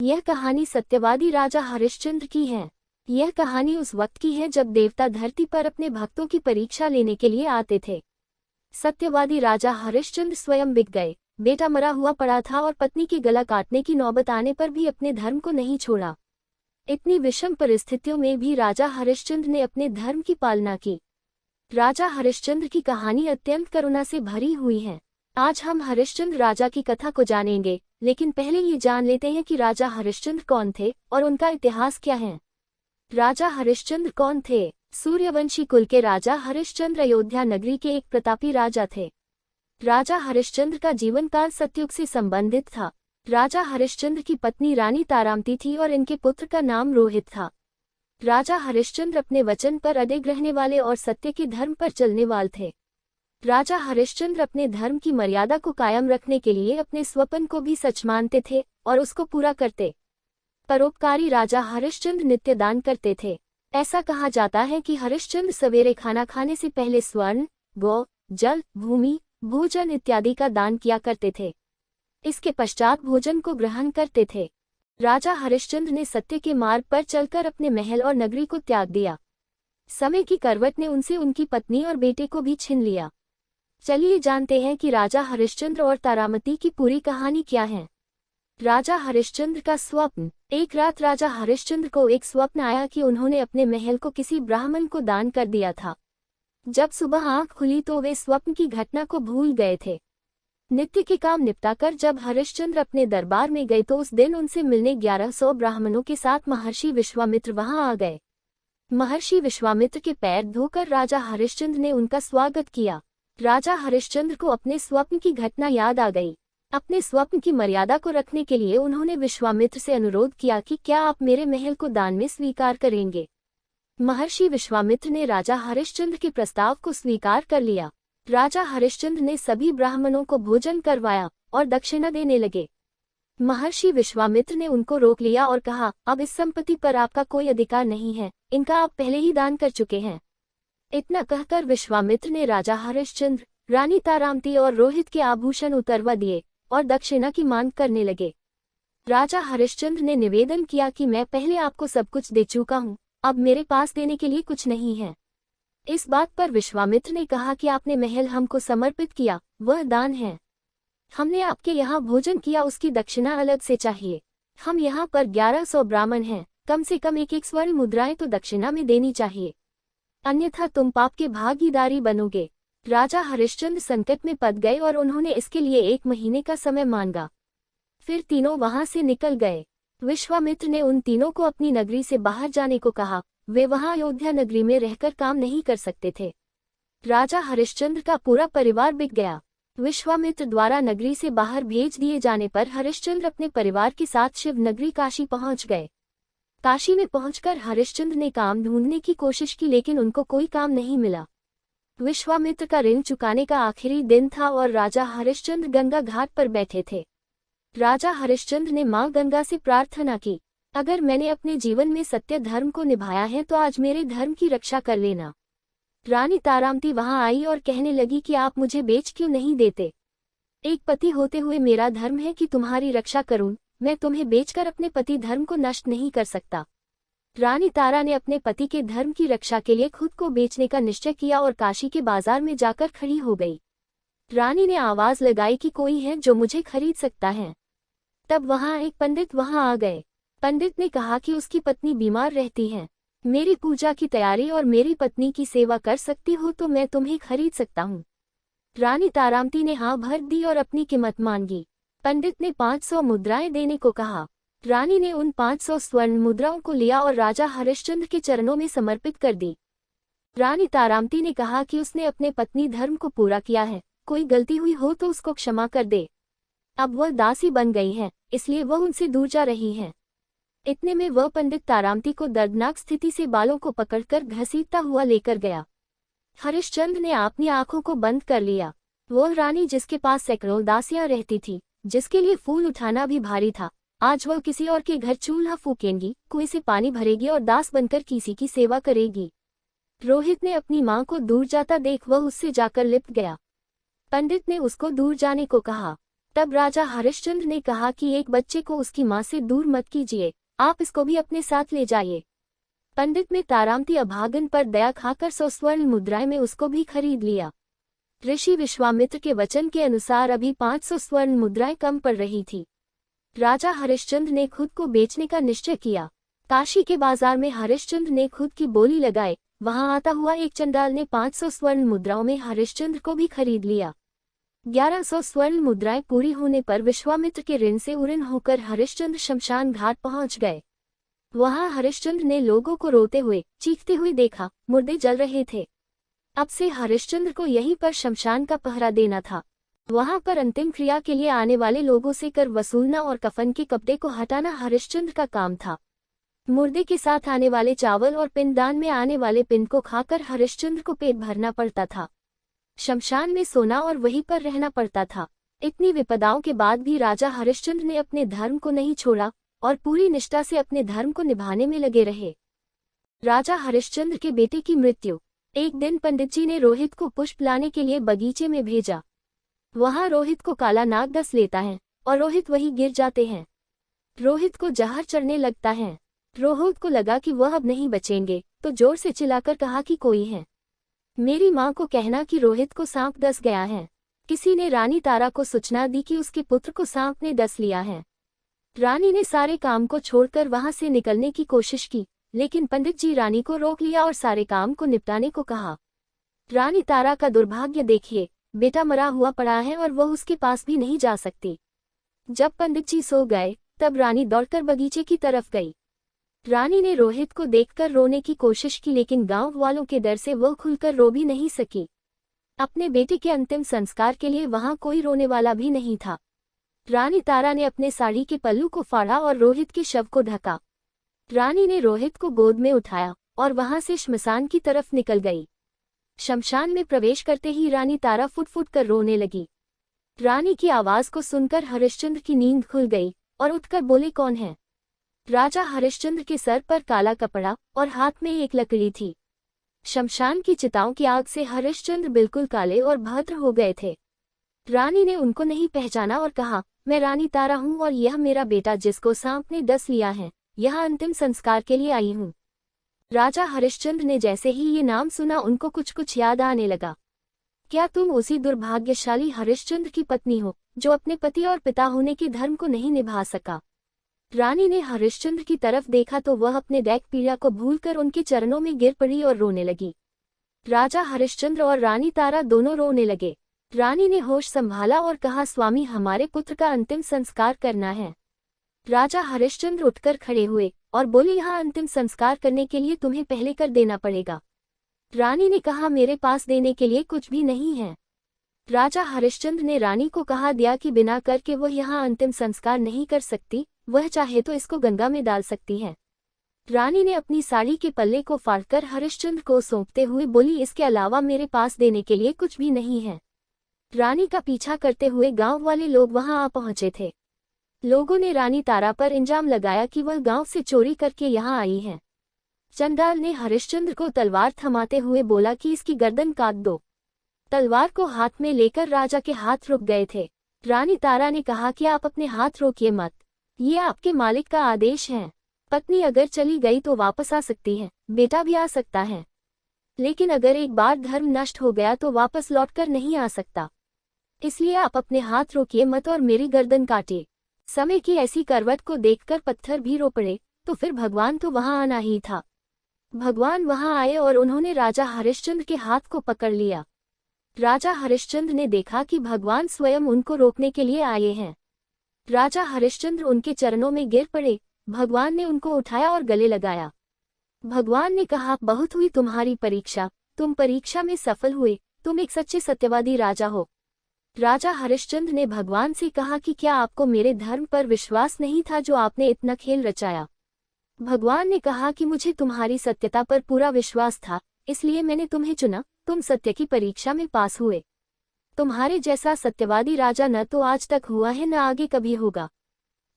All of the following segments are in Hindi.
यह कहानी सत्यवादी राजा हरिश्चंद्र की है। यह कहानी उस वक्त की है जब देवता धरती पर अपने भक्तों की परीक्षा लेने के लिए आते थे। सत्यवादी राजा हरिश्चंद्र स्वयं बिक गए, बेटा मरा हुआ पड़ा था और पत्नी की गला काटने की नौबत आने पर भी अपने धर्म को नहीं छोड़ा। इतनी विषम परिस्थितियों में भी राजा हरिश्चंद्र ने अपने धर्म की पालना की। राजा हरिश्चंद्र की कहानी अत्यंत करुणा से भरी हुई है। आज हम हरिश्चंद्र राजा की कथा को जानेंगे, लेकिन पहले ये जान लेते हैं कि राजा हरिश्चंद्र कौन थे और उनका इतिहास क्या है। राजा हरिश्चंद्र कौन थे? सूर्यवंशी कुल के राजा हरिश्चंद्र अयोध्या नगरी के एक प्रतापी राजा थे। राजा हरिश्चंद्र का जीवन काल सतयुग से संबंधित था। राजा हरिश्चंद्र की पत्नी रानी तारामती थी और इनके पुत्र का नाम रोहित था। राजा हरिश्चंद्र अपने वचन पर अडिग रहने वाले और सत्य के धर्म पर चलने वाले थे। राजा हरिश्चंद्र अपने धर्म की मर्यादा को कायम रखने के लिए अपने स्वप्न को भी सच मानते थे और उसको पूरा करते। परोपकारी राजा हरिश्चंद्र नित्य दान करते थे। ऐसा कहा जाता है कि हरिश्चंद्र सवेरे खाना खाने से पहले स्वर्ण, गौ, जल, भूमि, भोजन इत्यादि का दान किया करते थे। इसके पश्चात भोजन को ग्रहण करते थे। राजा हरिश्चंद्र ने सत्य के मार्ग पर चलकर अपने महल और नगरी को त्याग दिया। समय की करवट ने उनसे उनकी पत्नी और बेटे को भी छीन लिया। चलिए जानते हैं कि राजा हरिश्चंद्र और तारामती की पूरी कहानी क्या है। राजा हरिश्चंद्र का स्वप्न। एक रात राजा हरिश्चंद्र को एक स्वप्न आया कि उन्होंने अपने महल को किसी ब्राह्मण को दान कर दिया था। जब सुबह आंख खुली तो वे स्वप्न की घटना को भूल गए थे। नित्य के काम निपटाकर जब हरिश्चंद्र अपने दरबार में गए तो उस दिन उनसे मिलने 1100 ब्राह्मणों के साथ महर्षि विश्वामित्र वहां आ गए। महर्षि विश्वामित्र के पैर धोकर राजा हरिश्चंद्र ने उनका स्वागत किया। राजा हरिश्चंद्र को अपने स्वप्न की घटना याद आ गई। अपने स्वप्न की मर्यादा को रखने के लिए उन्होंने विश्वामित्र से अनुरोध किया कि क्या आप मेरे महल को दान में स्वीकार करेंगे। महर्षि विश्वामित्र ने राजा हरिश्चंद्र के प्रस्ताव को स्वीकार कर लिया। राजा हरिश्चंद्र ने सभी ब्राह्मणों को भोजन करवाया और दक्षिणा देने लगे। महर्षि विश्वामित्र ने उनको रोक लिया और कहा, अब इस संपत्ति पर आपका कोई अधिकार नहीं है, इनका आप पहले ही दान कर चुके हैं। इतना कहकर विश्वामित्र ने राजा हरिश्चंद्र, रानी तारामती और रोहित के आभूषण उतरवा दिए और दक्षिणा की मांग करने लगे। राजा हरिश्चंद्र ने निवेदन किया कि मैं पहले आपको सब कुछ दे चुका हूँ, अब मेरे पास देने के लिए कुछ नहीं है। इस बात पर विश्वामित्र ने कहा कि आपने महल हमको समर्पित किया, वह दान है। हमने आपके यहाँ भोजन किया, उसकी दक्षिणा अलग से चाहिए। हम यहाँ पर 1100 ब्राह्मण हैं, कम से कम एक स्वर्ण मुद्राएं तो दक्षिणा में देनी चाहिए, अन्यथा तुम पाप के भागीदारी बनोगे। राजा हरिश्चंद्र संकट में पड़ गए और उन्होंने इसके लिए 1 महीने का समय मांगा। फिर तीनों वहां से निकल गए। विश्वामित्र ने उन तीनों को अपनी नगरी से बाहर जाने को कहा। वे वहां अयोध्या नगरी में रहकर काम नहीं कर सकते थे। राजा हरिश्चंद्र का पूरा परिवार बिक गया। विश्वामित्र द्वारा नगरी से बाहर भेज दिए जाने पर हरिश्चंद्र अपने परिवार के साथ शिव नगरी काशी पहुंच गए। काशी में पहुंचकर हरिश्चंद्र ने काम ढूंढने की कोशिश की, लेकिन उनको कोई काम नहीं मिला। विश्वामित्र का ऋण चुकाने का आखिरी दिन था और राजा हरिश्चंद्र गंगा घाट पर बैठे थे। राजा हरिश्चंद्र ने मां गंगा से प्रार्थना की, अगर मैंने अपने जीवन में सत्य धर्म को निभाया है तो आज मेरे धर्म की रक्षा कर लेना। रानी तारामती वहां आई और कहने लगी कि आप मुझे बेच क्यों नहीं देते। एक पति होते हुए मेरा धर्म है कि तुम्हारी रक्षा करूं, मैं तुम्हें बेचकर अपने पति धर्म को नष्ट नहीं कर सकता। रानी तारा ने अपने पति के धर्म की रक्षा के लिए खुद को बेचने का निश्चय किया और काशी के बाजार में जाकर खड़ी हो गई। रानी ने आवाज लगाई कि कोई है जो मुझे खरीद सकता है। तब वहां एक पंडित वहां आ गए। पंडित ने कहा कि उसकी पत्नी बीमार रहती है, मेरी पूजा की तैयारी और मेरी पत्नी की सेवा कर सकती हो तो मैं तुम्हें खरीद सकता हूँ। रानी तारामती ने हाँ भर दी और अपनी कीमत मांगी। पंडित ने 500 मुद्राएं देने को कहा। रानी ने उन 500 स्वर्ण मुद्राओं को लिया और राजा हरिश्चंद्र के चरणों में समर्पित कर दी। रानी तारामती ने कहा कि उसने अपने पत्नी धर्म को पूरा किया है, कोई गलती हुई हो तो उसको क्षमा कर दे। अब वह दासी बन गई है, इसलिए वह उनसे दूर जा रही है। इतने में वह पंडित तारामती को दर्दनाक स्थिति से बालों को पकड़कर घसीटता हुआ लेकर गया। हरिश्चंद्र ने अपनी आंखों को बंद कर लिया। वह रानी जिसके पास सैकड़ों दासियां रहती थी, जिसके लिए फूल उठाना भी भारी था, आज वह किसी और के घर चूल्हा फूकेंगी, कुएं से पानी भरेगी और दास बनकर किसी की सेवा करेगी। रोहित ने अपनी मां को दूर जाता देख वह उससे जाकर लिपट गया। पंडित ने उसको दूर जाने को कहा। तब राजा हरिश्चंद्र ने कहा कि एक बच्चे को उसकी माँ से दूर मत कीजिए, आप इसको भी अपने साथ ले जाइए। पंडित में तारामती अभागन पर दया खाकर 100 स्वर्ण मुद्राएं में उसको भी खरीद लिया। ऋषि विश्वामित्र के वचन के अनुसार अभी 500 स्वर्ण मुद्राएं कम पड़ रही थी। राजा हरिश्चंद्र ने खुद को बेचने का निश्चय किया। काशी के बाजार में हरिश्चंद्र ने खुद की बोली लगाई। वहां आता हुआ एक चंडाल ने 500 स्वर्ण मुद्राओं में हरिश्चंद्र को भी खरीद लिया। 1100 स्वर्ण मुद्राएं पूरी होने पर विश्वामित्र के ऋण से उऋण होकर हरिश्चंद्र शमशान घाट पहुंच गए। वहां हरिश्चंद्र ने लोगों को रोते हुए, चीखते हुए देखा। मुर्दे जल रहे थे। अब से हरिश्चंद्र को यहीं पर शमशान का पहरा देना था। वहां पर अंतिम क्रिया के लिए आने वाले लोगों से कर वसूलना और कफन के कपड़े को हटाना हरिश्चंद्र का काम था। मुर्दे के साथ आने वाले चावल और पिंडदान में आने वाले पिंड को खाकर हरिश्चंद्र को पेट भरना पड़ता था। शमशान में सोना और वहीं पर रहना पड़ता था। इतनी विपदाओं के बाद भी राजा हरिश्चंद्र ने अपने धर्म को नहीं छोड़ा और पूरी निष्ठा से अपने धर्म को निभाने में लगे रहे। राजा हरिश्चंद्र के बेटे की मृत्यु। एक दिन पंडित जी ने रोहित को पुष्प लाने के लिए बगीचे में भेजा। वहां रोहित को काला नाग डस लेता है और रोहित वहीं गिर जाते हैं। रोहित को जहर चढ़ने लगता है। रोहित को लगा कि वह अब नहीं बचेंगे, तो जोर से चिल्लाकर कहा कि कोई है, मेरी माँ को कहना कि रोहित को सांप डस गया है। किसी ने रानी तारा को सूचना दी कि उसके पुत्र को सांप ने डस लिया है। रानी ने सारे काम को छोड़कर वहां से निकलने की कोशिश की, लेकिन पंडित जी रानी को रोक लिया और सारे काम को निपटाने को कहा। रानी तारा का दुर्भाग्य देखिए, बेटा मरा हुआ पड़ा है और वह उसके पास भी नहीं जा सकती। जब पंडित जी सो गए, तब रानी दौड़कर बगीचे की तरफ गई। रानी ने रोहित को देखकर रोने की कोशिश की, लेकिन गांव वालों के डर से वह खुलकर रो भी नहीं सकी। अपने बेटे के अंतिम संस्कार के लिए वहां कोई रोने वाला भी नहीं था। रानी तारा ने अपने साड़ी के पल्लू को फाड़ा और रोहित के शव को ढका। रानी ने रोहित को गोद में उठाया और वहां से श्मशान की तरफ निकल गई। शमशान में प्रवेश करते ही रानी तारा फुट फुट कर रोने लगी। रानी की आवाज को सुनकर हरिश्चंद्र की नींद खुल गई और उठकर बोले, कौन है? राजा हरिश्चंद्र के सर पर काला कपड़ा और हाथ में एक लकड़ी थी। शमशान की चिताओं की आग से हरिश्चंद्र बिल्कुल काले और भद्र हो गए थे। रानी ने उनको नहीं पहचाना और कहा, मैं रानी तारा हूँ और यह मेरा बेटा जिसको सांप ने डस लिया है, यहाँ अंतिम संस्कार के लिए आई हूँ। राजा हरिश्चंद्र ने जैसे ही ये नाम सुना, उनको कुछ कुछ याद आने लगा। क्या तुम उसी दुर्भाग्यशाली हरिश्चंद्र की पत्नी हो जो अपने पति और पिता होने के धर्म को नहीं निभा सका? रानी ने हरिश्चंद्र की तरफ देखा तो वह अपने दैक पीड़ा को भूलकर उनके चरणों में गिर पड़ी और रोने लगी। राजा हरिश्चंद्र और रानी तारा दोनों रोने लगे। रानी ने होश संभाला और कहा, स्वामी, हमारे पुत्र का अंतिम संस्कार करना है। राजा हरिश्चंद्र उठकर खड़े हुए और बोले, यहाँ अंतिम संस्कार करने के लिए तुम्हें पहले कर देना पड़ेगा। रानी ने कहा, मेरे पास देने के लिए कुछ भी नहीं है। राजा हरिश्चंद्र ने रानी को कहा दिया कि बिना कर के वह यहाँ अंतिम संस्कार नहीं कर सकती, वह चाहे तो इसको गंगा में डाल सकती है। रानी ने अपनी साड़ी के पल्ले को फाड़कर हरिश्चंद्र को सौंपते हुए बोली, इसके अलावा मेरे पास देने के लिए कुछ भी नहीं है। रानी का पीछा करते हुए गांव वाले लोग वहां आ पहुंचे थे। लोगों ने रानी तारा पर इल्जाम लगाया कि वह गांव से चोरी करके यहाँ आई है। चंडाल ने हरिश्चंद्र को तलवार थमाते हुए बोला कि इसकी गर्दन काट दो। तलवार को हाथ में लेकर राजा के हाथ रुक गए थे। रानी तारा ने कहा कि आप अपने हाथ रोकिए मत, ये आपके मालिक का आदेश है। पत्नी अगर चली गई तो वापस आ सकती है, बेटा भी आ सकता है, लेकिन अगर एक बार धर्म नष्ट हो गया तो वापस लौटकर नहीं आ सकता। इसलिए आप अपने हाथ रोकिए मत और मेरी गर्दन काटिए। समय की ऐसी करवट को देखकर पत्थर भी रो पड़े, तो फिर भगवान तो वहां आना ही था। भगवान वहां आए और उन्होंने राजा हरिश्चंद्र के हाथ को पकड़ लिया। राजा हरिश्चंद्र ने देखा कि भगवान स्वयं उनको रोकने के लिए आए हैं। राजा हरिश्चंद्र उनके चरणों में गिर पड़े। भगवान ने उनको उठाया और गले लगाया। भगवान ने कहा, बहुत हुई तुम्हारी परीक्षा, तुम परीक्षा में सफल हुए, तुम एक सच्चे सत्यवादी राजा हो। राजा हरिश्चंद्र ने भगवान से कहा कि क्या आपको मेरे धर्म पर विश्वास नहीं था जो आपने इतना खेल रचाया? भगवान ने कहा कि मुझे तुम्हारी सत्यता पर पूरा विश्वास था, इसलिए मैंने तुम्हें चुना। तुम सत्य की परीक्षा में पास हुए। तुम्हारे जैसा सत्यवादी राजा न तो आज तक हुआ है न आगे कभी होगा।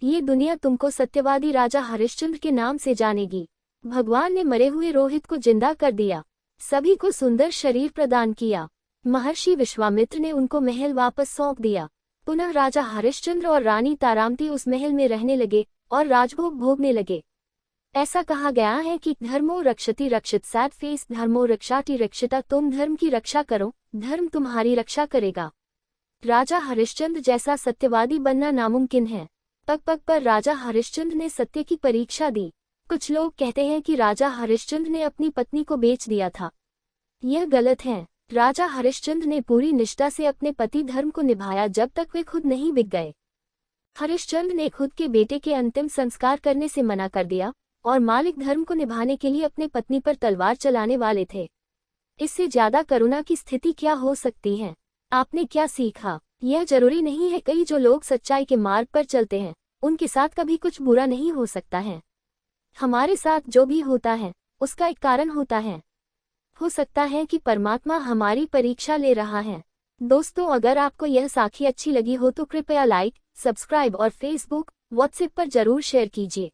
ये दुनिया तुमको सत्यवादी राजा हरिश्चंद्र के नाम से जानेगी। भगवान ने मरे हुए रोहित को जिंदा कर दिया, सभी को सुंदर शरीर प्रदान किया। महर्षि विश्वामित्र ने उनको महल वापस सौंप दिया। पुनः राजा हरिश्चंद्र और रानी तारामती उस महल में रहने लगे और राजभोग भोगने लगे। ऐसा कहा गया है कि धर्मो रक्षति रक्षित सैड फेस धर्मो रक्षाति रक्षिता, तुम धर्म की रक्षा करो, धर्म तुम्हारी रक्षा करेगा। राजा हरिश्चंद्र जैसा सत्यवादी बनना नामुमकिन है। पग पग पर राजा हरिश्चंद्र ने सत्य की परीक्षा दी। कुछ लोग कहते हैं कि राजा हरिश्चंद्र ने अपनी पत्नी को बेच दिया था। यह गलत है। राजा हरिश्चंद्र ने पूरी निष्ठा से अपने पति धर्म को निभाया जब तक वे खुद नहीं बिक गए। हरिश्चंद्र ने खुद के बेटे के अंतिम संस्कार करने से मना कर दिया और मालिक धर्म को निभाने के लिए अपने पत्नी पर तलवार चलाने वाले थे। इससे ज्यादा करुणा की स्थिति क्या हो सकती है? आपने क्या सीखा? यह जरूरी नहीं है कई जो लोग सच्चाई के मार्ग पर चलते हैं उनके साथ कभी कुछ बुरा नहीं हो सकता है। हमारे साथ जो भी होता है उसका एक कारण होता है। हो सकता है कि परमात्मा हमारी परीक्षा ले रहा है। दोस्तों, अगर आपको यह साखी अच्छी लगी हो तो कृपया लाइक, सब्सक्राइब और फेसबुक, व्हाट्सएप पर जरूर शेयर कीजिए।